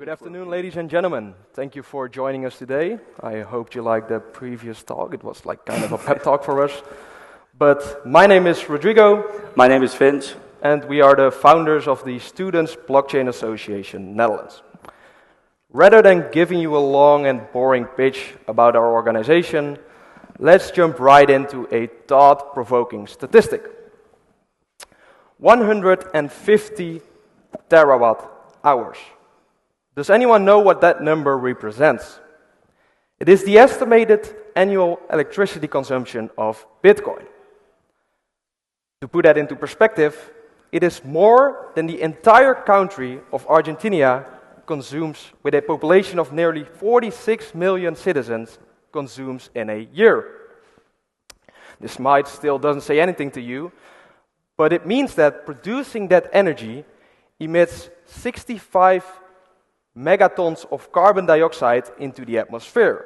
Good afternoon, ladies and gentlemen. Thank you for joining us today. I hope you liked the previous talk. It was like kind of a pep talk for us. But my name is Rodrigo. My name is Vince. And we are the founders of the Students Blockchain Association, Netherlands. Rather than giving you a long and boring pitch about our organization, let's jump right into a thought-provoking statistic. 150 terawatt hours. Does anyone know what that number represents? It is the estimated annual electricity consumption of Bitcoin. To put that into perspective, it is more than the entire country of Argentina consumes, with a population of nearly 46 million citizens, consumes in a year. This might still doesn't say anything to you, but it means that producing that energy emits 65 megatons of carbon dioxide into the atmosphere,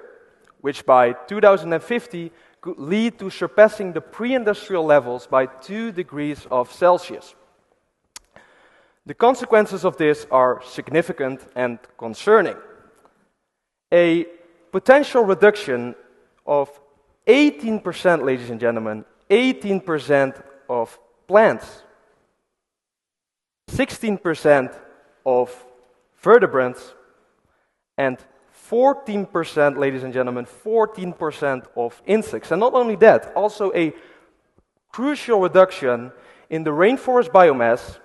which by 2050 could lead to surpassing the pre-industrial levels by 2 degrees of Celsius. The consequences of this are significant and concerning. A potential reduction of 18%, ladies and gentlemen, 18% of plants, 16% of vertebrates, and 14%, ladies and gentlemen, 14% of insects. And not only that, also a crucial reduction in the rainforest biomass,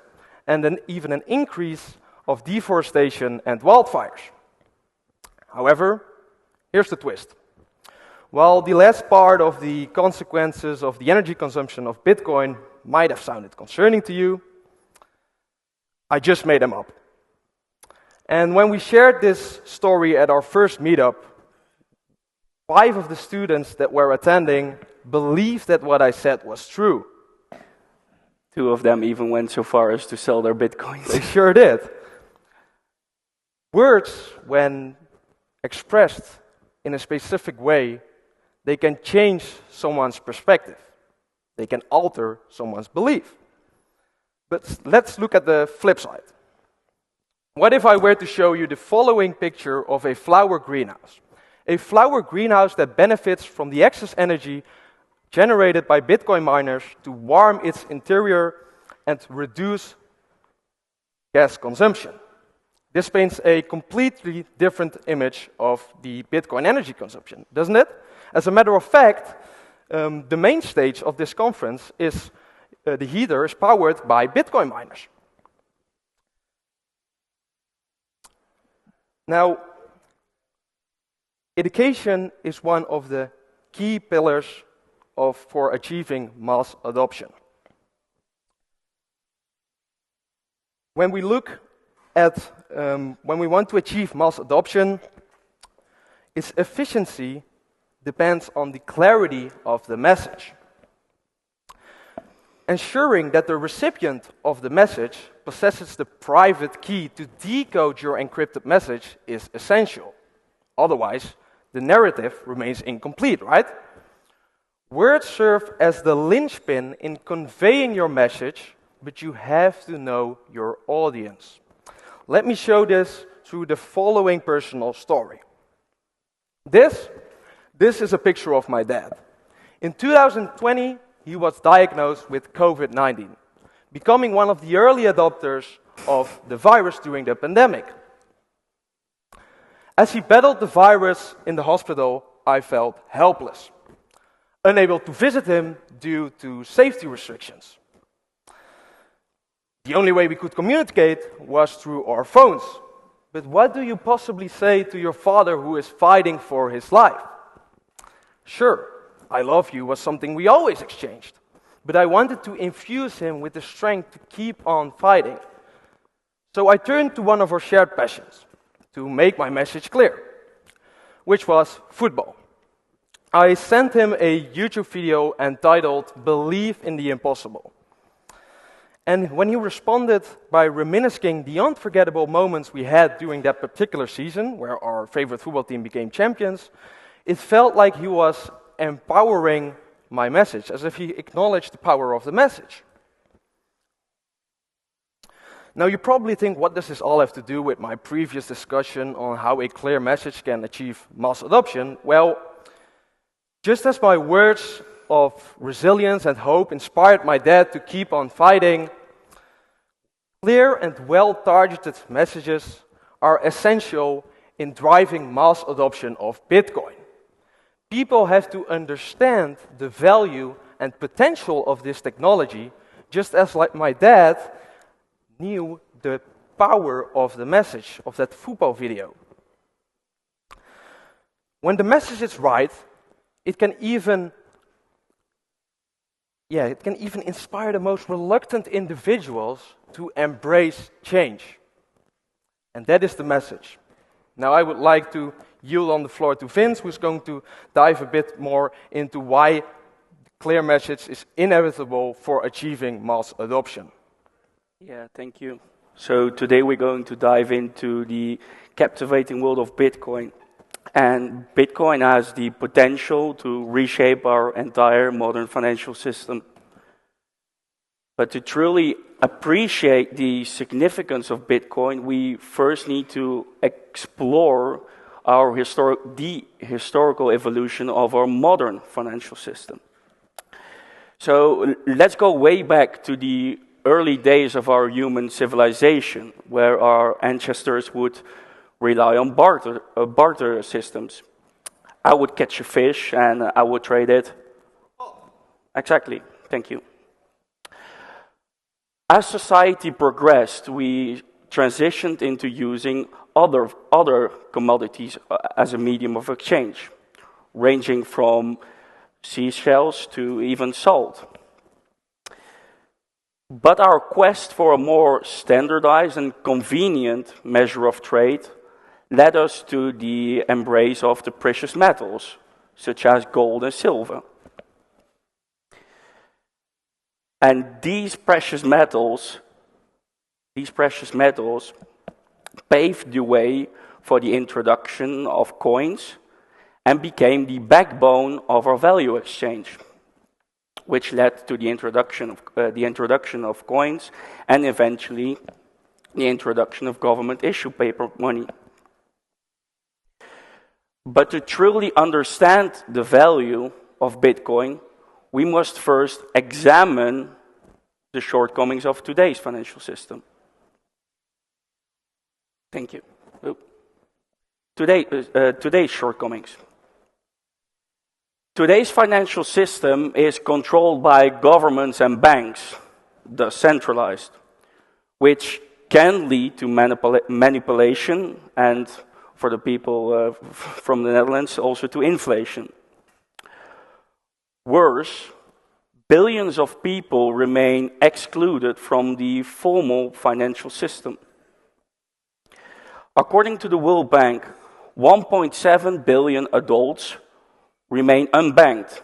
and then even an increase of deforestation and wildfires. However, here's the twist. While the last part of the consequences of the energy consumption of Bitcoin might have sounded concerning to you, I just made them up. And when we shared this story at our first meetup, 5 of the students that were attending believed that what I said was true. 2 of them even went so far as to sell their bitcoins. They sure did. Words, when expressed in a specific way, they can change someone's perspective. They can alter someone's belief. But let's look at the flip side. What if I were to show you the following picture of a flower greenhouse? A flower greenhouse that benefits from the excess energy generated by Bitcoin miners to warm its interior and reduce gas consumption. This paints a completely different image of the Bitcoin energy consumption, doesn't it? As a matter of fact, the main stage of this conference is the heater is powered by Bitcoin miners. Now, education is one of the key pillars for achieving mass adoption. When we look at, when we want to achieve mass adoption, its efficiency depends on the clarity of the message. Ensuring that the recipient of the message possesses the private key to decode your encrypted message is essential. Otherwise, the narrative remains incomplete, right? Words serve as the linchpin in conveying your message, but you have to know your audience. Let me show this through the following personal story. This is a picture of my dad. In 2020, he was diagnosed with COVID-19, becoming one of the early adopters of the virus during the pandemic. As he battled the virus in the hospital, I felt helpless, unable to visit him due to safety restrictions. The only way we could communicate was through our phones. But what do you possibly say to your father who is fighting for his life? Sure, I love you was something we always exchanged, but I wanted to infuse him with the strength to keep on fighting. So I turned to one of our shared passions to make my message clear, which was football. I sent him a YouTube video entitled "Believe in the Impossible." And when he responded by reminiscing the unforgettable moments we had during that particular season, where our favorite football team became champions, it felt like he was empowering my message, as if he acknowledged the power of the message. Now you probably think, what does this all have to do with my previous discussion on how a clear message can achieve mass adoption? Well, just as my words of resilience and hope inspired my dad to keep on fighting, clear and well-targeted messages are essential in driving mass adoption of Bitcoin. People have to understand the value and potential of this technology, just as like my dad knew the power of the message of that football video. When the message is right, it can even inspire the most reluctant individuals to embrace change. And that is the message. Now I would like to yield on the floor to Vince, who's going to dive a bit more into why clear message is inevitable for achieving mass adoption. Yeah, thank you. So today we're going to dive into the captivating world of Bitcoin. And Bitcoin has the potential to reshape our entire modern financial system. But to truly appreciate the significance of Bitcoin, we first need to explore the historical evolution of our modern financial system. So let's go way back to the early days of our human civilization, where our ancestors would rely on barter systems. I would catch a fish and I would trade it. Exactly, thank you. As society progressed, we transitioned into using other commodities as a medium of exchange, ranging from seashells to even salt. But our quest for a more standardized and convenient measure of trade led us to the embrace of the precious metals, such as gold and silver. And these precious metals paved the way for the introduction of coins and became the backbone of our value exchange, which led to the introduction of coins and eventually the introduction of government-issued paper money. But to truly understand the value of Bitcoin, we must first examine the shortcomings of today's financial system. Thank you. Today's shortcomings. Today's financial system is controlled by governments and banks, thus centralized, which can lead to manipulation and, for the people from the Netherlands, also to inflation. Worse, billions of people remain excluded from the formal financial system. According to the World Bank, 1.7 billion adults remain unbanked.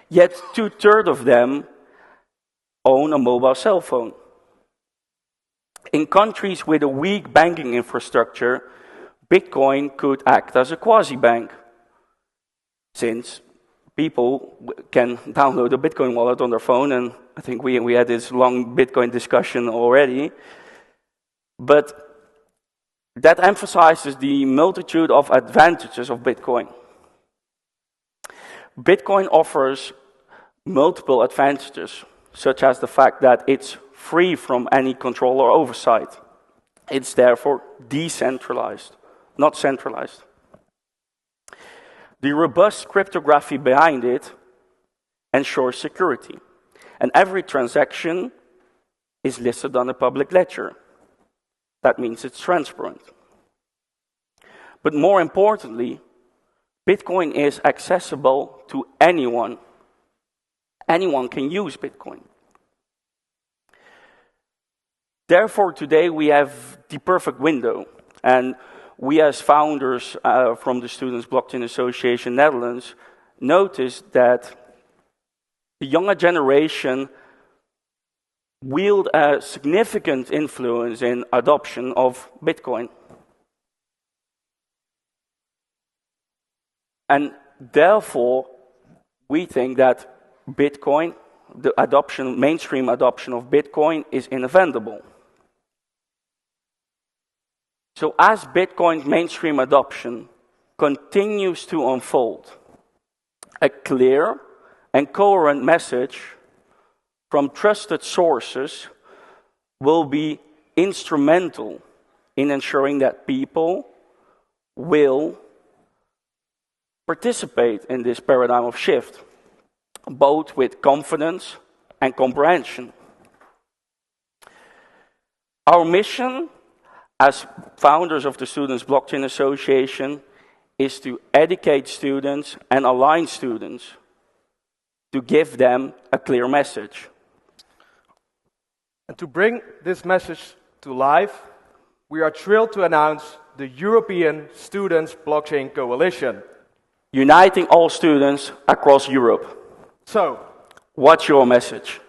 Yet 2/3 of them own a mobile cell phone. In countries with a weak banking infrastructure, Bitcoin could act as a quasi-bank, since people can download a Bitcoin wallet on their phone, and I think we had this long Bitcoin discussion already. But that emphasizes the multitude of advantages of Bitcoin. Bitcoin offers multiple advantages, such as the fact that it's free from any control or oversight. It's therefore decentralized, not centralized. The robust cryptography behind it ensures security, and every transaction is listed on a public ledger. That means it's transparent. But more importantly, Bitcoin is accessible to anyone. Anyone can use Bitcoin. Therefore, today we have the perfect window, and we as founders from the Students Blockchain Association Netherlands noticed that the younger generation wield a significant influence in adoption of Bitcoin. And therefore, we think that Bitcoin, the mainstream adoption of Bitcoin is inevitable. So as Bitcoin's mainstream adoption continues to unfold, a clear and coherent message from trusted sources will be instrumental in ensuring that people will participate in this paradigm of shift, both with confidence and comprehension. Our mission as founders of the Students' Blockchain Association is to educate students and align students to give them a clear message. And to bring this message to life, we are thrilled to announce the European Students' Blockchain Coalition, uniting all students across Europe. So, what's your message?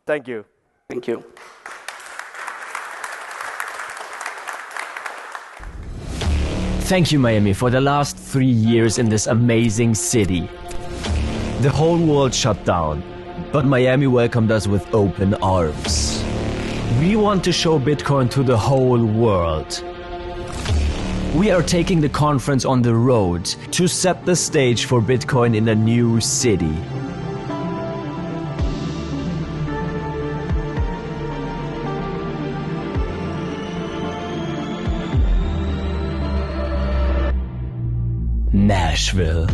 Thank you. Thank you. Thank you, Miami, for the last 3 years in this amazing city. The whole world shut down, but Miami welcomed us with open arms. We want to show Bitcoin to the whole world. We are taking the conference on the road to set the stage for Bitcoin in a new city. Nashville.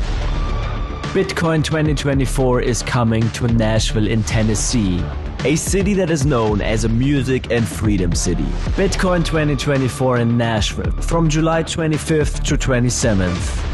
Bitcoin 2024 is coming to Nashville in Tennessee, a city that is known as a music and freedom city. Bitcoin 2024 in Nashville from July 25th to 27th.